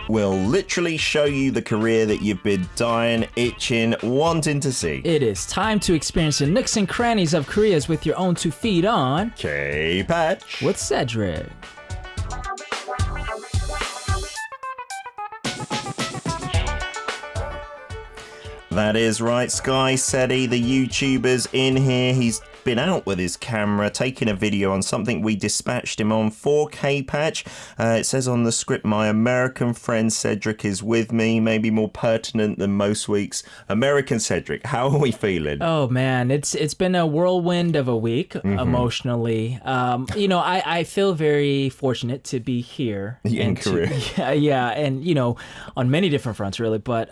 Will literally show you the career that you've been dying, itching, wanting to see. It is time to experience the nooks and crannies of careers with your own 2 feet on K-Patch with Cedric. That is right, Sky Seti, the YouTuber's in here. He's been out with his camera, taking a video on something we dispatched him on for K-Patch. It says on the script, my American friend Cedric is with me, maybe more pertinent than most weeks. American Cedric, how are we feeling? Oh man, it's been a whirlwind of a week emotionally. I feel very fortunate to be here in Korea. And on many different fronts really, but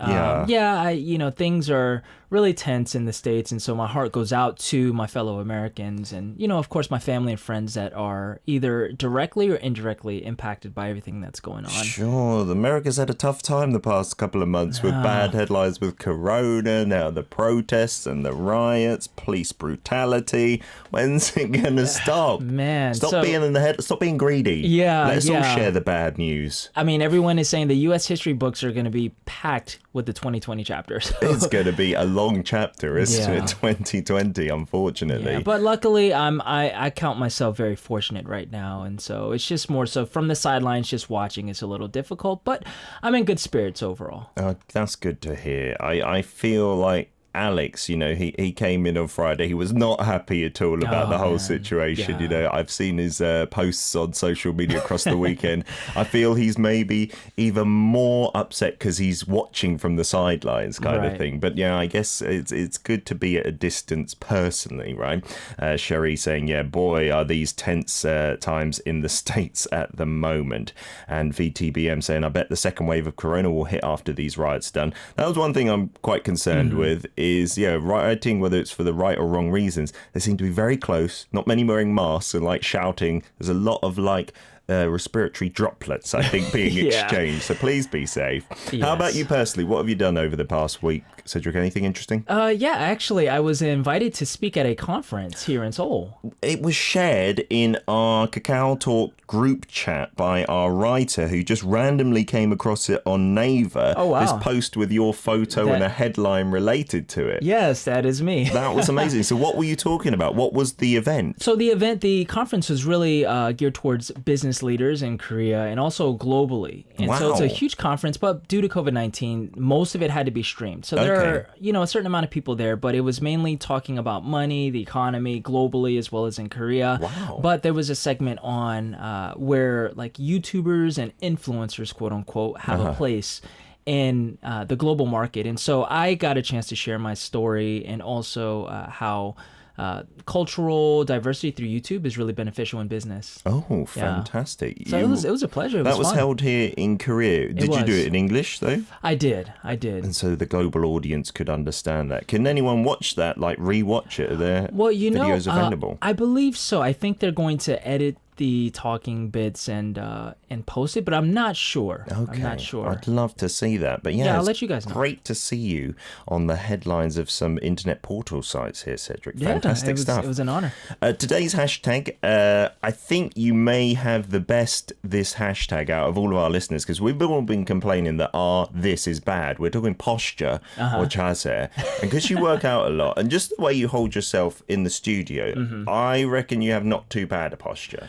things are really tense in the States, and so my heart goes out to my fellow Americans and, of course, my family and friends that are either directly or indirectly impacted by everything that's going on. Sure, America's had a tough time the past couple of months with bad headlines with Corona, now the protests and the riots, police brutality. When's it gonna stop? Man, stop being in the head. Stop being greedy. Yeah, let's all share the bad news. I mean, everyone is saying the U.S. history books are going to be packed with the 2020 chapters. It's going to be a long chapter, isn't it? 2020, unfortunately. Yeah, but luckily, I count myself very fortunate right now, and so it's just more so from the sidelines, just watching is a little difficult, but I'm in good spirits overall. That's good to hear. I feel like Alex, he came in on Friday. He was not happy at all about the whole situation. Yeah. I've seen his posts on social media across the weekend. I feel he's maybe even more upset because he's watching from the sidelines kind of thing. But I guess it's good to be at a distance personally, right? Sherry saying, yeah, boy, are these tense times in the States at the moment. And VTBM saying, I bet the second wave of Corona will hit after these riots done. That was one thing I'm quite concerned with. Is rioting, whether it's for the right or wrong reasons, they seem to be very close, not many wearing masks and shouting. There's a lot of respiratory droplets, I think, being exchanged, so please be safe. Yes. How about you personally? What have you done over the past week, Cedric? Anything interesting? Actually, I was invited to speak at a conference here in Seoul. It was shared in our Kakao Talk group chat by our writer who just randomly came across it on Naver. Oh, wow. This post with your photo and a headline related to it. Yes, that is me. That was amazing. So what were you talking about? What was the event? So the conference was really geared towards business leaders in Korea and also globally. And so it's a huge conference, but due to COVID-19, most of it had to be streamed. So there are, a certain amount of people there, but it was mainly talking about money, the economy globally as well as in Korea. Wow. But there was a segment on where YouTubers and influencers, quote unquote, have a place in the global market. And so I got a chance to share my story and also how cultural diversity through YouTube is really beneficial in business. Oh, fantastic. So it was a pleasure. That was held here in Korea. Did you do it in English, though? I did. And so the global audience could understand that. Can anyone watch that, re-watch it? Are there videos available? I believe so. I think they're going to edit the talking bits and post it, but I'm not sure. Okay. I'm not sure. I'd love to see that. But I'll let you guys know. Great to see you on the headlines of some internet portal sites here, Cedric. Fantastic stuff. It was an honor. Today's hashtag, I think you may have the best this hashtag out of all of our listeners, because we've all been complaining that this is bad. We're talking posture or chase. And because you work out a lot and just the way you hold yourself in the studio, I reckon you have not too bad a posture.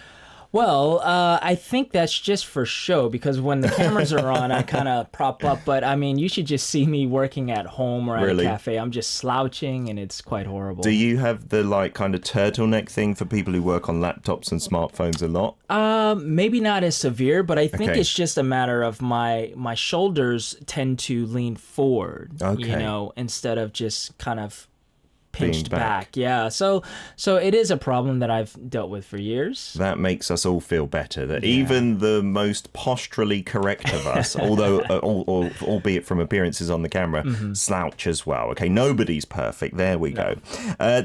Well, I think that's just for show, because when the cameras are on, I kind of prop up. But I mean, you should just see me working at home or at a cafe. I'm just slouching and it's quite horrible. Do you have the kind of turtleneck thing for people who work on laptops and smartphones a lot? Maybe not as severe, but I think it's just a matter of my shoulders tend to lean forward, instead of just kind of pinched back. Yeah, so it is a problem that I've dealt with for years. That makes us all feel better, that even the most posturally correct of us, although albeit from appearances on the camera, slouch as well. Okay, nobody's perfect. There we go.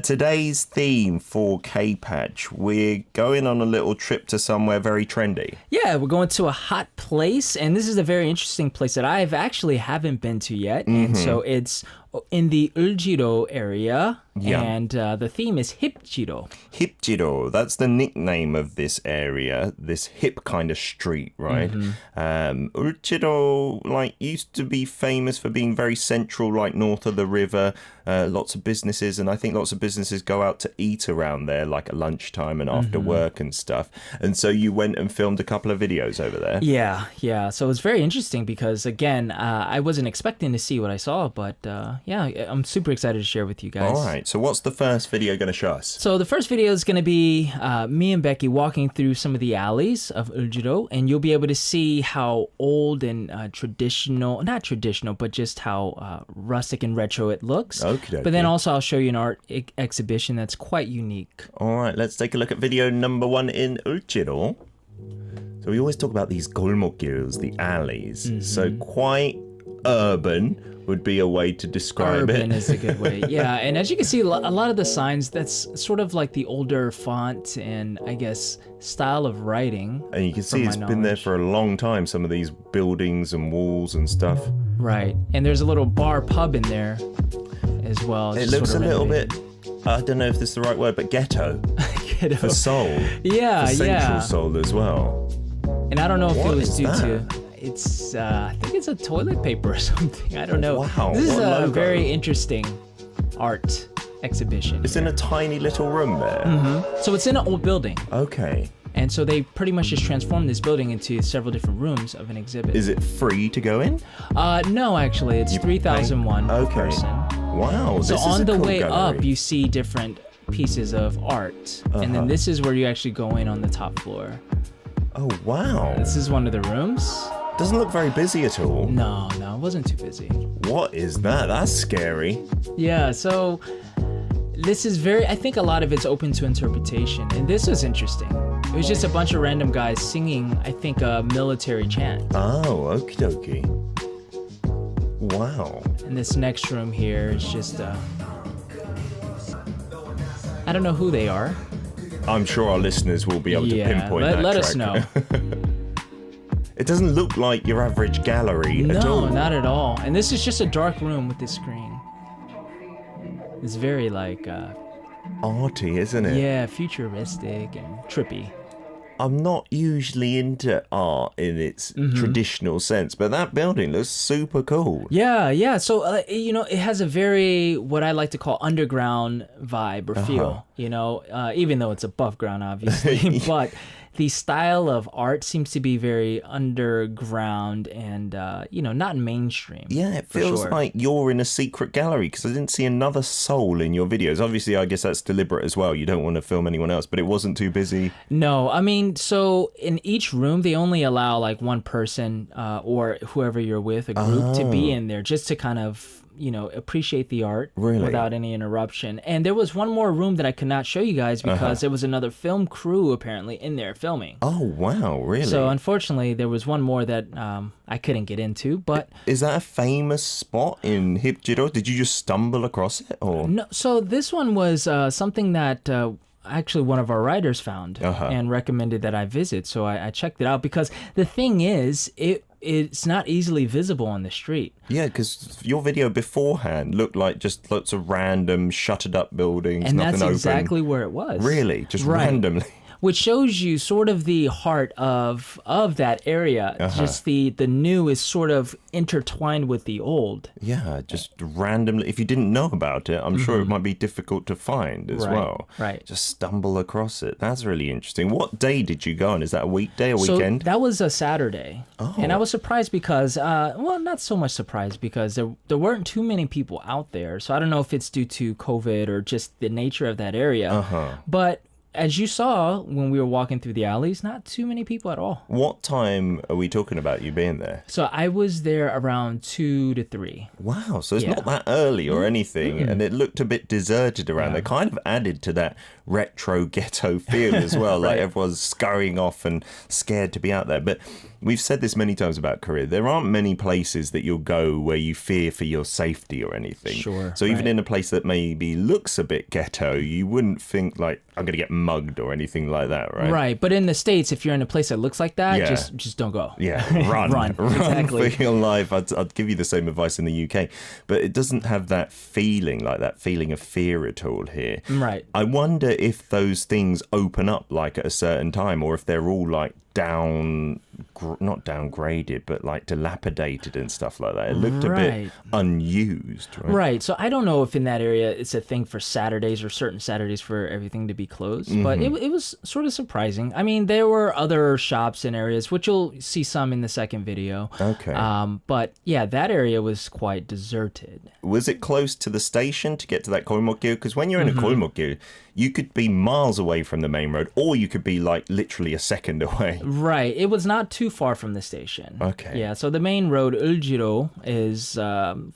Today's theme for K-Patch, we're going on a little trip to somewhere very trendy. Yeah, we're going to a hot place, and this is a very interesting place that I haven't been to yet, and so it's in the Euljiro area, Yeah. and the theme is Hipjiro. Hipjiro, that's the nickname of this area, this hip kind of street, right? Euljiro, like, used to be famous for being very central, like north of the river. Lots of businesses, and I think lots of businesses go out to eat around there, like at lunchtime and after work and stuff. And so you went and filmed a couple of videos over there. Yeah. So it's very interesting because, again, I wasn't expecting to see what I saw, but yeah, I'm super excited to share with you guys. All right. So what's the first video going to show us? So the first video is going to be me and Becky walking through some of the alleys of Euljiro, and you'll be able to see how old and not traditional, but just how rustic and retro it looks. Okey-dokey. But then also I'll show you an art exhibition that's quite unique. All right, let's take a look at video number 1 in Euljiro. So we always talk about these golmokgils, the alleys. So quite urban would be a way to describe it. Urban is a good way. Yeah, and as you can see, a lot of the signs, that's sort of like the older font and, I guess, style of writing. And you can see it's been there for a long time, some of these buildings and walls and stuff. Right, and there's a little bar pub in there as well. It looks a little bit, I don't know if this is the right word, but ghetto. Ghetto. For soul. Yeah, for central yeah. soul as well. And I don't know if What it was is due that? to... It's, I think it's a toilet paper or something. I don't know. Wow, This is what a logo. very interesting art exhibition. It's in a tiny little room there. So it's in an old building. Okay. And so they pretty much just transformed this building into several different rooms of an exhibit. Is it free to go in? No, actually, it's 3,001 per Okay. person. Wow, this So is on a the cool way gallery. up, you see different pieces of art. And then this is where you actually go in on the top floor. Oh, wow. This is one of the rooms. Doesn't look very busy at all. No, it wasn't too busy. What is that? That's scary. Yeah, so this is I think a lot of it's open to interpretation. And this was interesting. It was just a bunch of random guys singing, I think, a military chant. Oh, okie dokie. Wow. And this next room here is just, I don't know who they are. I'm sure our listeners will be able to pinpoint that let track. us know. It doesn't look like your average gallery at all. No, not at all. And this is just a dark room with this screen. It's very like, Arty, isn't it? yeah, futuristic and trippy. I'm not usually into art in its traditional sense, but that building looks super cool. Yeah. So, it has a very, what I like to call underground vibe or feel, even though it's above ground, obviously. But the style of art seems to be very underground and, not mainstream. Yeah, it feels like you're in a secret gallery because I didn't see another soul in your videos. Obviously, I guess that's deliberate as well. You don't want to film anyone else, but it wasn't too busy. No, I mean, so in each room, they only allow like one person or whoever you're with, a group, to be in there just to kind of, appreciate the art without any interruption. And there was one more room that I could not show you guys because there was another film crew apparently in there filming. Oh, wow, really? So unfortunately, there was one more that I couldn't get into, but... Is that a famous spot in Hipjiro? Did you just stumble across it? Or? No, so this one was something that... actually one of our writers found and recommended that I visit. So I checked it out because the thing is, it's not easily visible on the street. Yeah, because your video beforehand looked like just lots of random shuttered up buildings, And nothing that's open. exactly where it was. Really? Just randomly? Which shows you sort of the heart of that area. Just the new is sort of intertwined with the old. Yeah, just randomly. If you didn't know about it, I'm sure it might be difficult to find as well. Right. Just stumble across it. That's really interesting. What day did you go on? Is that a weekday or weekend? So that was a Saturday. Oh. And I was surprised because, not so much surprised because there weren't too many people out there. So I don't know if it's due to COVID or just the nature of that area. But as you saw when we were walking through the alleys, not too many people at all. What time are we talking about you being there? So I was there around 2 to 3. Wow, so it's not that early or anything, and it looked a bit deserted around there. Kind of added to that retro ghetto feel as well, like everyone's scurrying off and scared to be out there. But we've said this many times about Korea. There aren't many places that you'll go where you fear for your safety or anything. Sure. So even in a place that maybe looks a bit ghetto, you wouldn't think like, I'm going to get mugged or anything like that, right? Right, but in the States, if you're in a place that looks like that, Yeah. just don't go. Yeah, run. Run, exactly. For your life. I'd give you the same advice in the UK, but it doesn't have that feeling, like that feeling of fear at all here. Right. I wonder if those things open up like at a certain time, or if they're all like not downgraded, but like dilapidated and stuff like that. It looked a bit unused, right? Right. So I don't know if in that area it's a thing for Saturdays or certain Saturdays for everything to be closed, but it was sort of surprising. I mean, there were other shops and areas, which you'll see some in the second video. Okay. But yeah, that area was quite deserted. Was it close to the station to get to that 골목길? Because when you're in a 골목길, you could be miles away from the main road, or you could be like literally a second away. Right. It was not too far from the station. Okay. Yeah. So the main road, Euljiro, is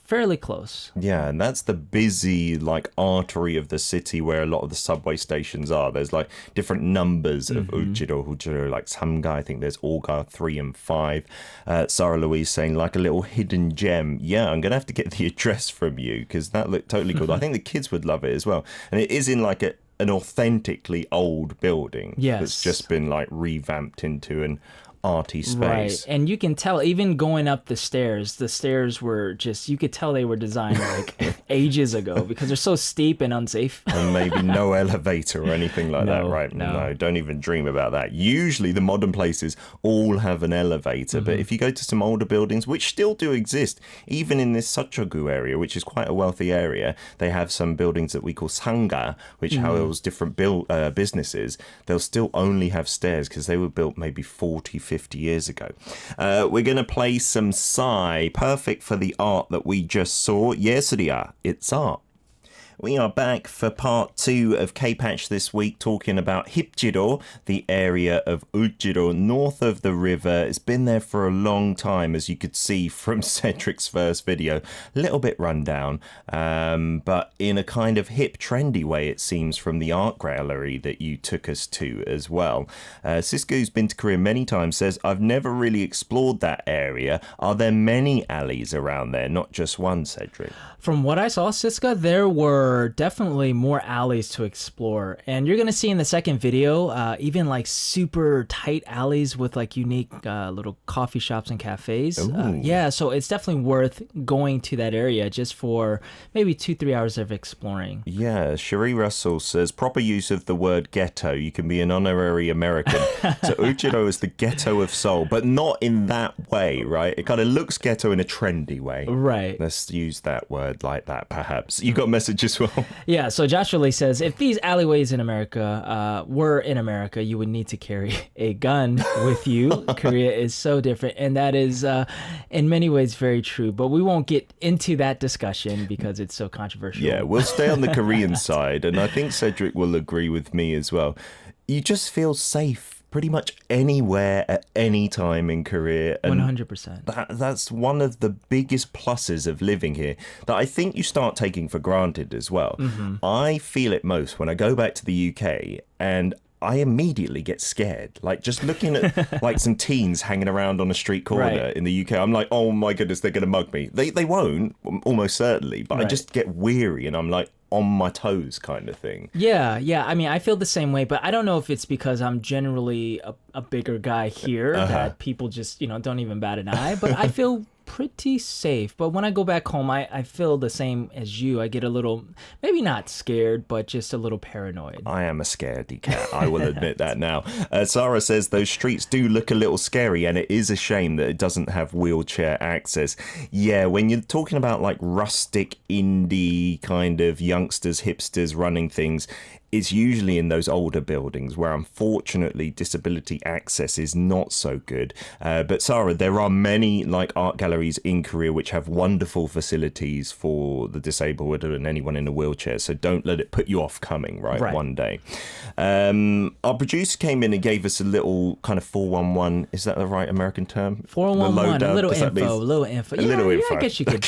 fairly close. Yeah, and that's the busy like artery of the city where a lot of the subway stations are. There's like different numbers of Euljiro, like Samga. I think there's Olga 3 and 5. Sarah Louise saying like a little hidden gem. Yeah, I'm gonna have to get the address from you because that looked totally cool. I think the kids would love it as well, and it is in like an authentically old building that's just been like revamped into an arty space. Right. And you can tell, even going up the stairs were just, you could tell they were designed like ages ago because they're so steep and unsafe. And maybe no elevator or anything like that, right? No, don't even dream about that. Usually the modern places all have an elevator, but if you go to some older buildings, which still do exist, even in this Seochogu area, which is quite a wealthy area, they have some buildings that we call sanga, which house different businesses. They'll still only have stairs because they were built maybe 50 years ago. We're going to play some Psy, perfect for the art that we just saw. Yes, Ria, it's art. We are back for part 2 of K-Patch this week, talking about Hipjiro, the area of Euljiro, north of the river. It's been there for a long time, as you could see from Cedric's first video. A little bit run down, but in a kind of hip, trendy way, it seems, from the art gallery that you took us to as well. Cisco, who's been to Korea many times, says, I've never really explored that area. Are there many alleys around there, not just one, Cedric? From what I saw, Siska, there were definitely more alleys to explore. And you're going to see in the second video, even like super tight alleys with like unique little coffee shops and cafes. Yeah, so it's definitely worth going to that area just for maybe 2-3 hours of exploring. Yeah, Cherie Russell says, proper use of the word ghetto. You can be an honorary American. So Euljiro is the ghetto of Seoul, but not in that way, right? It kind of looks ghetto in a trendy way. Right. Let's use that word like that, perhaps. You got a message as well? Yeah, so Joshua Lee says, if these alleyways in America were in America, you would need to carry a gun with you. Korea is so different, and that is in many ways very true, but we won't get into that discussion because it's so controversial. Yeah, we'll stay on the Korean side, and I think Cedric will agree with me as well. You just feel safe pretty much anywhere at any time in Korea. And 100%. That's one of the biggest pluses of living here that I think you start taking for granted as well. I feel it most when I go back to the UK and I immediately get scared. Like just looking at like some teens hanging around on a street corner in the UK, I'm like, oh my goodness, they're going to mug me. They won't, almost certainly, but I just get weary and I'm like, on my toes kind of thing. Yeah. I mean, I feel the same way, but I don't know if it's because I'm generally a bigger guy here that people just, don't even bat an eye, but I feel pretty safe. But when I go back home, I feel the same as you. I get a little, maybe not scared, but just a little paranoid. I am a scaredy cat. I will admit that now. Sarah says those streets do look a little scary, and it is a shame that it doesn't have wheelchair access. Yeah, when you're talking about like rustic indie kind of youngsters, hipsters running things, it's usually in those older buildings where unfortunately disability access is not so good. But Sarah, there are many like art galleries in Korea which have wonderful facilities for the disabled and anyone in a wheelchair. So don't let it put you off coming, right. One day. Our producer came in and gave us a little kind of 411. Is that the right American term? 411, a little info. A little info. I guess you could.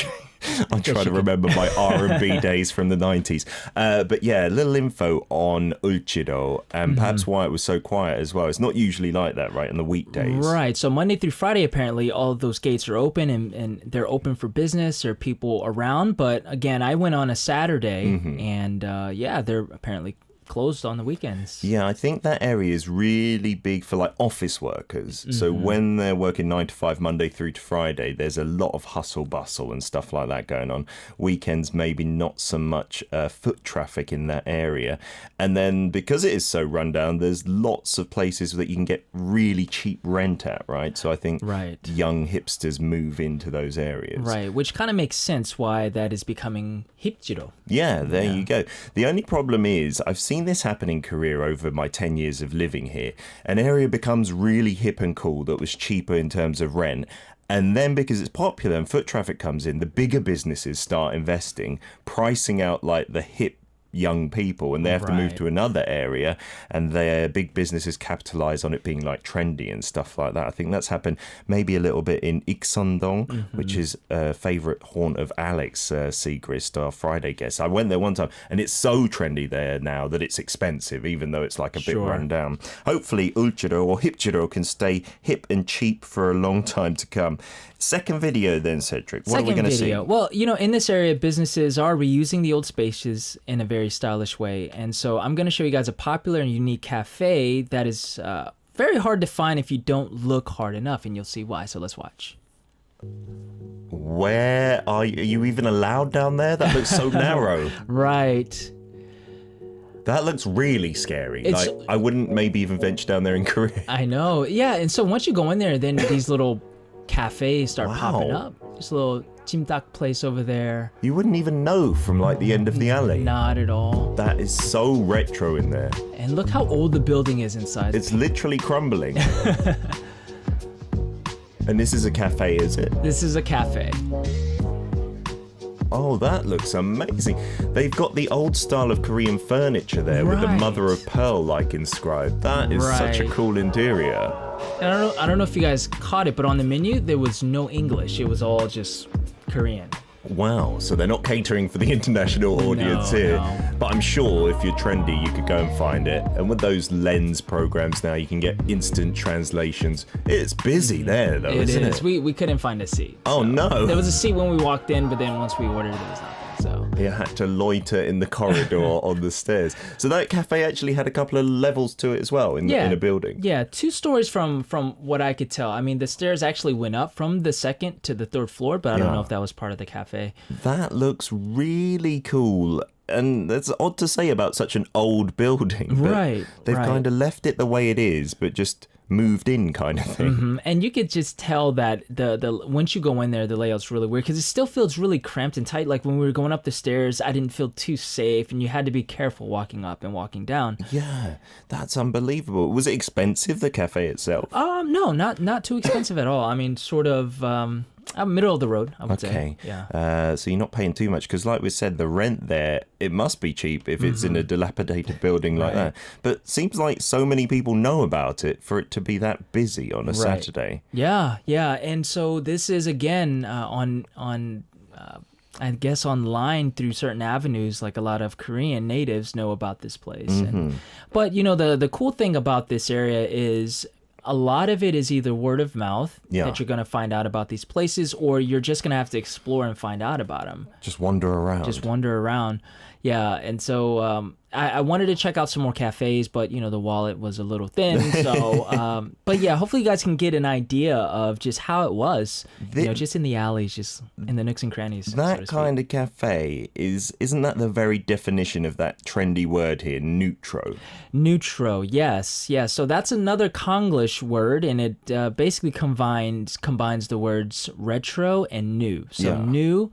I'm trying to remember my R&B days from the 90s. But yeah, a little info on Euljiro and perhaps why it was so quiet as well. It's not usually like that, right, on the weekdays. Right. So Monday through Friday, apparently, all of those gates are open and they're open for business or people around. But again, I went on a Saturday and they're apparently closed on the weekends. Yeah, I think that area is really big for like office workers. So when they're working 9 to 5, Monday through to Friday, there's a lot of hustle bustle and stuff like that going on. Weekends, maybe not so much foot traffic in that area. And then because it is so run down, there's lots of places that you can get really cheap rent at, right? So I think young hipsters move into those areas. Right, which kind of makes sense why that is becoming Euljiro. Yeah, there you go. The only problem is I've seen this happen in Korea over my 10 years of living here. An area becomes really hip and cool that was cheaper in terms of rent. And then because it's popular and foot traffic comes in, the bigger businesses start investing, pricing out like the hip young people, and they have to move to another area, and their big businesses capitalize on it being like trendy and stuff like that. I think that's happened maybe a little bit in Iksan-dong, which is a favorite haunt of Alex Segrist, our Friday guest. I went there one time, and it's so trendy there now that it's expensive, even though it's like a bit run down. Hopefully Euljiro or Euljiro can stay hip and cheap for a long time to come. Second video then, Cedric. What are we going to see? Well, in this area, businesses are reusing the old spaces in a very stylish way. And so I'm going to show you guys a popular and unique cafe that is very hard to find if you don't look hard enough, and you'll see why. So let's watch. Where are you? Are you even allowed down there? That looks so narrow. Right. That looks really scary. Like, I wouldn't maybe even venture down there in Korea. I know. Yeah. And so once you go in there, then these little cafes start popping up. Just a little jimdak place over there. You wouldn't even know from like the end of the alley. Not at all. That is so retro in there. And look how old the building is inside. It's literally crumbling. And this is a cafe, is it? This is a cafe. Oh, that looks amazing. They've got the old style of Korean furniture there with the mother of pearl like inscribed. That is such a cool interior. And I don't know if you guys caught it, but on the menu there was no English. It was all just Korean. Wow, so they're not catering for the international audience here. No. But I'm sure if you're trendy, you could go and find it. And with those lens programs now, you can get instant translations. It's busy there, though, isn't it? We couldn't find a seat. Oh, no. There was a seat when we walked in, but then once we ordered, there was nothing. So you had to loiter in the corridor on the stairs. So that cafe actually had a couple of levels to it as well in a building. Yeah, 2 stories from what I could tell. I mean, the stairs actually went up from the 2nd to the 3rd floor, but I don't know if that was part of the cafe. That looks really cool. And that's odd to say about such an old building. Right. They've kind of left it the way it is, but just moved in kind of thing. And you could just tell that the once you go in there, the layout's really weird because it still feels really cramped and tight. Like when we were going up the stairs, I didn't feel too safe, and you had to be careful walking up and walking down. Yeah, that's unbelievable. Was it expensive, the cafe itself? No, not too expensive at all. I mean, sort of middle of the road, I would say. Yeah. So you're not paying too much because, like we said, the rent there, it must be cheap if it's in a dilapidated building like that. But seems like so many people know about it for it to be that busy on a Saturday. Yeah. And so this is again on I guess online through certain avenues, like a lot of Korean natives know about this place. But the cool thing about this area is a lot of it is either word of mouth that you're going to find out about these places, or you're just going to have to explore and find out about them. Just wander around. Yeah. And so I wanted to check out some more cafes, but the wallet was a little thin. So, but yeah, hopefully you guys can get an idea of just how it was, just in the alleys, just in the nooks and crannies. That kind of cafe isn't that the very definition of that trendy word here, neutro? Neutro, yes. Yeah. So that's another Konglish word, and it basically combines the words retro and new. So new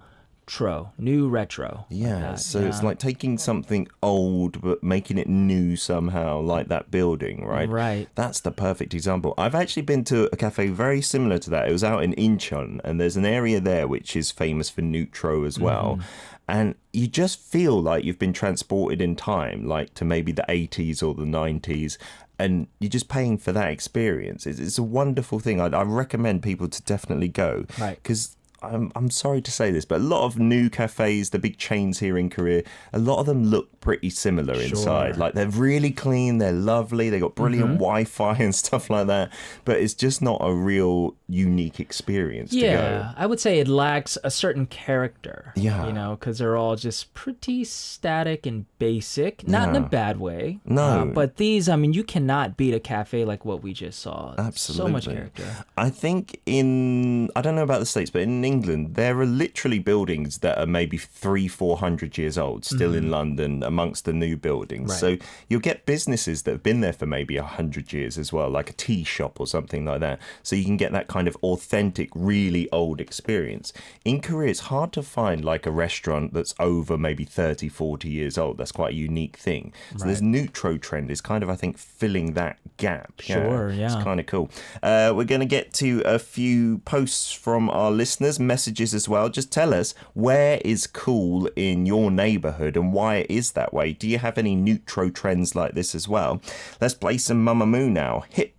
retro. Yeah, so it's like taking something old but making it new somehow, like that building, right? Right. That's the perfect example. I've actually been to a cafe very similar to that. It was out in Incheon, and there's an area there which is famous for neutro as well. And you just feel like you've been transported in time, like to maybe the 80s or the 90s. And you're just paying for that experience. It's a wonderful thing. I recommend people to definitely go. Right. Because I'm sorry to say this, but a lot of new cafes, the big chains here in Korea, a lot of them look pretty similar inside. Like they're really clean, they're lovely, they got brilliant Wi-Fi and stuff like that, but it's just not a real unique experience to go. I would say it lacks a certain character. Yeah. You know, because they're all just pretty static and basic, not in a bad way. No. But these, I mean, you cannot beat a cafe like what we just saw. Absolutely. So much character. I think I don't know about the States, but in England, there are literally buildings that are maybe 300-400 years old, still in London, amongst the new buildings. Right. So you'll get businesses that have been there for maybe 100 years as well, like a tea shop or something like that. So you can get that kind of authentic, really old experience. In Korea, it's hard to find like a restaurant that's over maybe 30, 40 years old. That's quite a unique thing. So this Neutro trend is kind of, I think, filling that gap. Sure, yeah. It's kind of cool. We're going to get to a few posts from our listeners, messages as well. Just tell us, where is cool in your neighborhood and why it is that way? Do you have any Neutro trends like this as well? Let's play some Mamamoo now. Hip.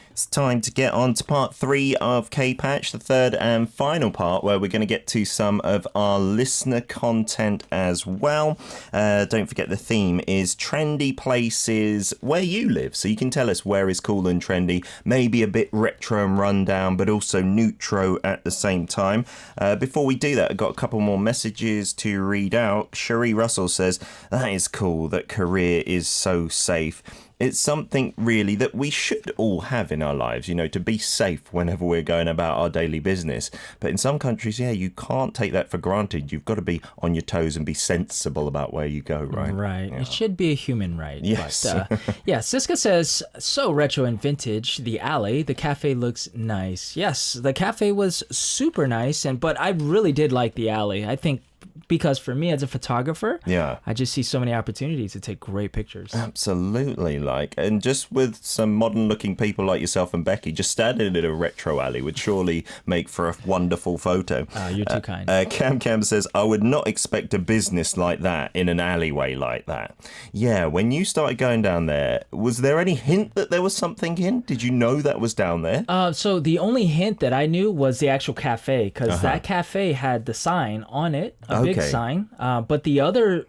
It's time to get on to part 3 of K-Patch, the third and final part, where we're going to get to some of our listener content as well. Don't forget the theme is trendy places where you live. So you can tell us where is cool and trendy, maybe a bit retro and rundown, but also neutro at the same time. Before we do that, I've got a couple more messages to read out. Cherie Russell says, that is cool that Korea is so safe. It's something really that we should all have in our lives, you know, to be safe whenever we're going about our daily business. But in some countries, you can't take that for granted. You've got to be on your toes and be sensible about where you go, right? Right. Yeah. It should be a human right. Yes. But, Siska says, so retro and vintage, the alley, the cafe looks nice. Yes, the cafe was super nice, but I really did like the alley. I think because for me as a photographer, I just see so many opportunities to take great pictures. Absolutely, and just with some modern looking people like yourself and Becky, just standing in a retro alley would surely make for a wonderful photo. You're too kind. Cam says, I would not expect a business like that in an alleyway like that. Yeah, when you started going down there, was there any hint that there was something in? Did you know that was down there? So the only hint that I knew was the actual cafe, because that cafe had the sign on it, a big sign, but the other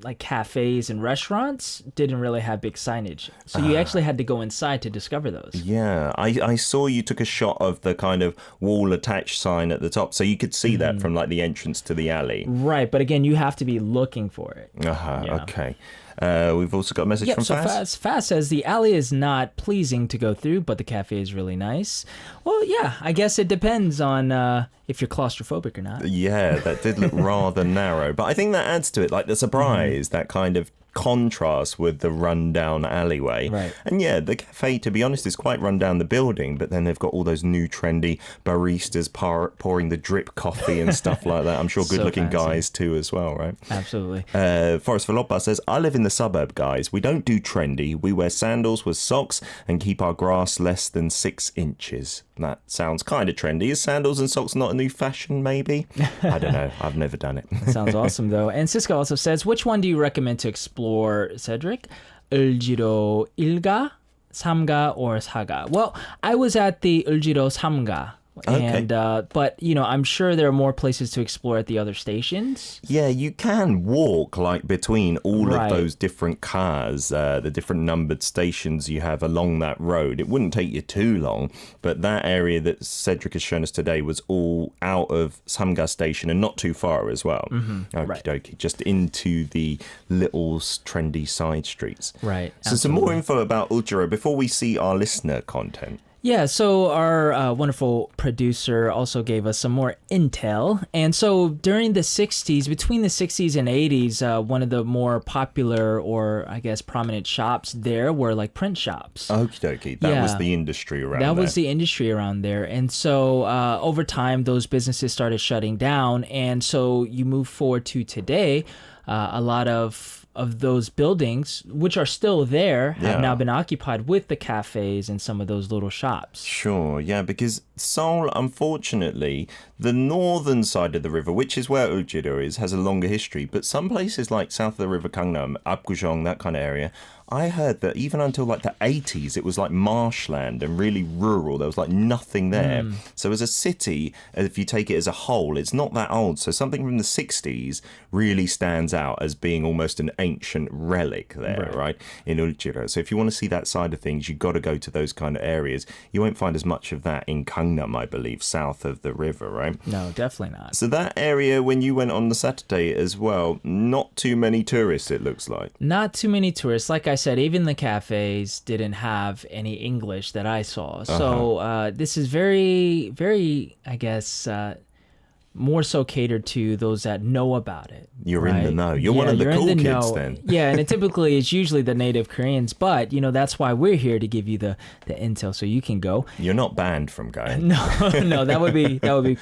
like cafes and restaurants didn't really have big signage, so you actually had to go inside to discover those. I saw you took a shot of the kind of wall attached sign at the top, so you could see that from like the entrance to the alley, right? But again, you have to be looking for it. Okay. We've also got a message from Faz. Faz says the alley is not pleasing to go through, but the cafe is really nice. Well, I guess it depends on if you're claustrophobic or not. Yeah, that did look rather narrow, but I think that adds to it, like the surprise, that kind of contrast with the rundown alleyway. Right. And the cafe, to be honest, is quite run down the building, but then they've got all those new trendy baristas pouring the drip coffee and stuff like that. I'm sure good looking guys too as well, right? Absolutely. Forrest Velopa says, I live in the suburb, guys. We don't do trendy. We wear sandals with socks and keep our grass less than 6 inches. That sounds kind of trendy. Is sandals and socks not a new fashion, maybe? I don't know. I've never done it. Sounds awesome, though. And Cisco also says, which one do you recommend to explore, Cedric? Euljiro Ilga, Samga, or Saga? Well, I was at the Euljiro Samga. And but I'm sure there are more places to explore at the other stations. Yeah, you can walk like between all of those different cars, the different numbered stations you have along that road. It wouldn't take you too long, but that area that Cedric has shown us today was all out of Samga station and not too far as well. Okie dokie, just into the little trendy side streets. Right. So some more info about Euljiro before we see our listener content. Yeah, so our wonderful producer also gave us some more intel. And so during the 60s, between the 60s and 80s, one of the more popular or, I guess, prominent shops there were like print shops. Okie dokie. That was the industry around there. That was the industry around there. And so over time, those businesses started shutting down. And so you move forward to today, a lot of those buildings, which are still there, have now been occupied with the cafes and some of those little shops. Sure, because Seoul, unfortunately, the northern side of the river, which is where Euljiro is, has a longer history. But some places like south of the river Gangnam, Apgujeong, that kind of area, I heard that even until like the 80s, it was like marshland and really rural. There was like nothing there. So as a city, if you take it as a whole, it's not that old. So something from the 60s really stands out as being almost an ancient relic there, right? In Euljiro. So if you want to see that side of things, you've got to go to those kind of areas. You won't find as much of that in Gangnam, I believe, south of the river, right? No, definitely not. So that area, when you went on the Saturday as well, not too many tourists, it looks like. Not too many tourists. Like I said, even the cafes didn't have any English that I saw. So this is very, very, I guess, more so catered to those that know about it. You're in the know. You're one of the cool kids then. Yeah, and typically it's usually the native Koreans, but that's why we're here to give you the intel so you can go. You're not banned from going. No, that would be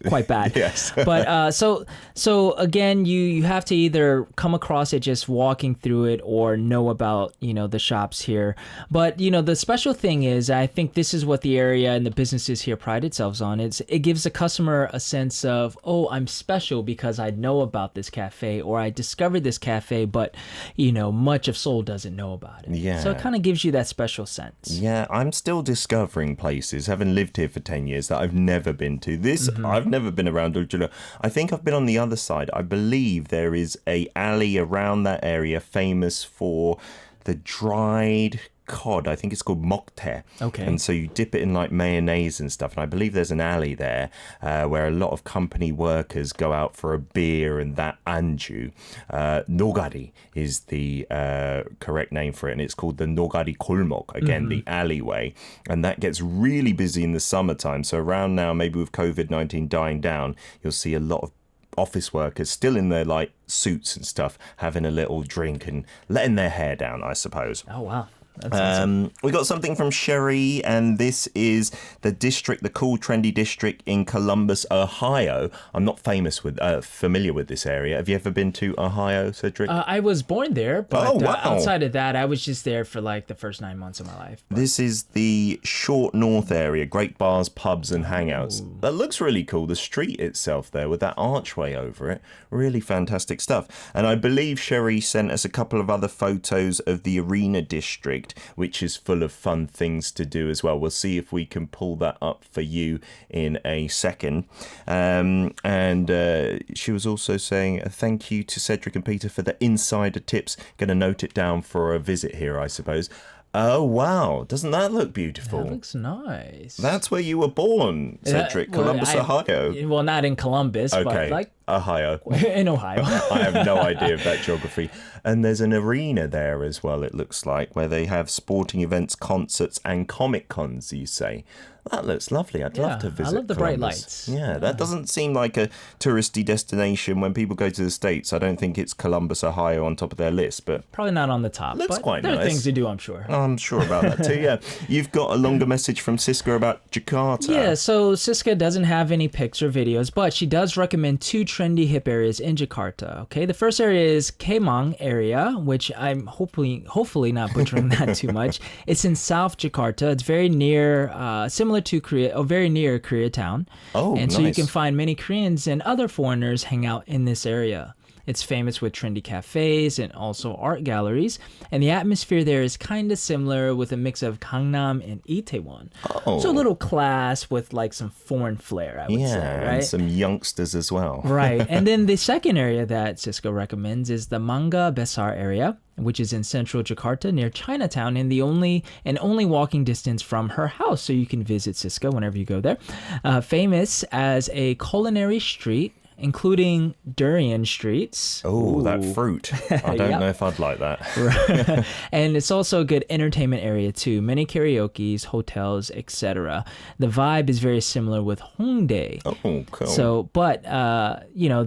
quite bad. Yes. But so again, you have to either come across it just walking through it or know about the shops here. But the special thing is, I think this is what the area and the businesses here pride themselves on. It gives the customer a sense of, oh, I'm special because I know about this cafe, or I discovered this cafe, but much of Seoul doesn't know about it. Yeah. So it kind of gives you that special sense. Yeah, I'm still discovering places, having lived here for 10 years, that I've never been to. I've never been around Euljiro. I think I've been on the other side. I believe there is a alley around that area famous for the dried cod. I think it's called moktae. Okay. And so you dip it in like mayonnaise and stuff. And I believe there's an alley there where a lot of company workers go out for a beer and that anju. Nogari is the correct name for it. And it's called the Nogari Golmok. Again, the alleyway. And that gets really busy in the summertime. So around now, maybe with COVID-19 dying down, you'll see a lot of office workers still in their like suits and stuff, having a little drink and letting their hair down, I suppose. Oh, wow. We got something from Sherry, and this is the district, the cool, trendy district in Columbus, Ohio. I'm not familiar with this area. Have you ever been to Ohio, Cedric? I was born there, but Oh, wow. outside of that, I was just there for like the first 9 months of my life. This is the Short North area, great bars, pubs and hangouts. That looks really cool. The street itself there with that archway over it, really fantastic stuff. And I believe Sherry sent us a couple of other photos of the arena district, which is full of fun things to do as well. We'll see if we can pull that up for you in a second. And she was also saying thank you to Cedric and Peter for the insider tips. Going to note it down for a visit here, I suppose. Oh, wow. Doesn't that look beautiful? That looks nice. That's where you were born, Cedric, Columbus, Ohio. Well, not in Columbus, okay. but like Ohio. in Ohio. I have no idea of that geography. And there's an arena there as well, it looks like, where they have sporting events, concerts, and comic cons, you say. That looks lovely. I'd love to visit. I love the Columbus. bright lights. Yeah, that doesn't seem like a touristy destination. When people go to the States, I don't think it's Columbus, Ohio on top of their list, but probably not on the top. Looks but quite there nice. are things to do, I'm sure. I'm sure about that too, yeah. You've got a longer message from Siska about Jakarta. Yeah, so Siska doesn't have any pics or videos, but she does recommend 2 trendy hip areas in Jakarta. Okay, the first area is Kemang area, which I'm hopefully not butchering that too much. It's in South Jakarta. It's very near, similar to Korea, very near Koreatown. Oh, and nice. so you can find many Koreans and other foreigners hang out in this area. It's famous with trendy cafes and also art galleries. And the atmosphere there is kind of similar with a mix of Gangnam and Itaewon. Oh. So a little class with like some foreign flair, I would say, right? And some youngsters as well. Right. And then the second area that Siska recommends is the Mangga Besar area, which is in central Jakarta near Chinatown and only walking distance from her house. So you can visit Siska whenever you go there. Famous as a culinary street, including durian streets. Oh, that fruit. I don't know if I'd like that. And it's also a good entertainment area too. Many karaoke's, hotels, etc. The vibe is very similar with Hongdae. Oh, cool. So, but,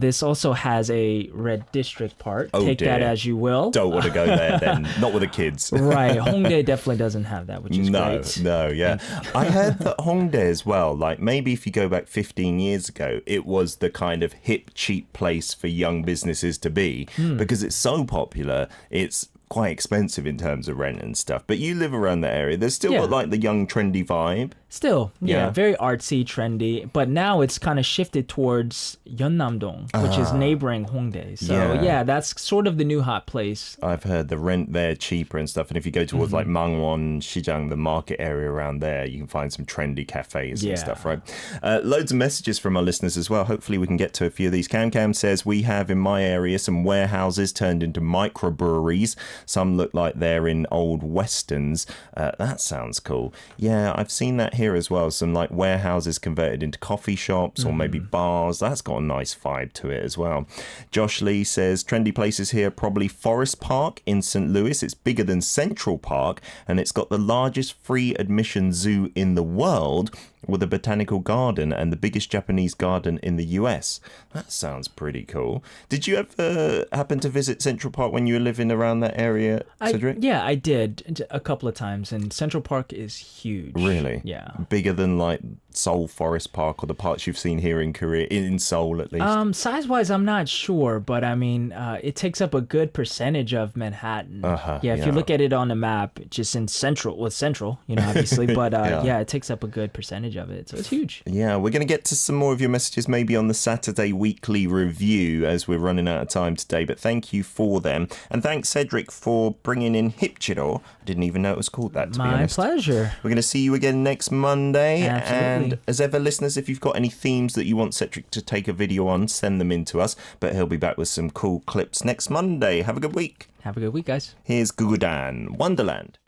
this also has a red district part. Oh, Take that as you will. Don't want to go there then. Not with the kids. Right. Hongdae definitely doesn't have that, which is great. No, yeah. I heard that Hongdae as well, like maybe if you go back 15 years ago, it was the kind of hip, cheap place for young businesses to be because it's so popular. It's quite expensive in terms of rent and stuff. But you live around that area. There's still got like the young, trendy vibe. Still, Yeah. very artsy, trendy. But now it's kind of shifted towards Yeonnam-dong, which is neighboring Hongdae. So Yeah. that's sort of the new hot place. I've heard the rent there cheaper and stuff. And if you go towards like Mangwon, Xijang, the market area around there, you can find some trendy cafes and stuff, right? Loads of messages from our listeners as well. Hopefully we can get to a few of these. Cam says, we have in my area some warehouses turned into microbreweries. Some look like they're in old westerns. That sounds cool. Yeah, I've seen that here as well. Some like warehouses converted into coffee shops or maybe bars. That's got a nice vibe to it as well. Josh Lee says, trendy places here, probably Forest Park in St. Louis. It's bigger than Central Park and it's got the largest free admission zoo in the world, with a botanical garden and the biggest Japanese garden in the US. That sounds pretty cool. Did you ever happen to visit Central Park when you were living around that area, Cedric? Yeah, I did a couple of times, and Central Park is huge. Really? Yeah. Bigger than like Seoul Forest Park or the parts you've seen here in Korea, in Seoul at least? Size-wise, I'm not sure, but I mean, it takes up a good percentage of Manhattan. If you look at it on the map, just in Central, obviously, but it takes up a good percentage of it, so it's huge. Yeah, we're going to get to some more of your messages maybe on the Saturday weekly review as we're running out of time today, but thank you for them. And thanks, Cedric, for bringing in Euljiro. I didn't even know it was called that, to be honest. My pleasure. We're going to see you again next Monday. Absolutely. And as ever, listeners, if you've got any themes that you want Cedric to take a video on, send them in to us. But he'll be back with some cool clips next Monday. Have a good week. Have a good week, guys. Here's Gugudan, Wonderland.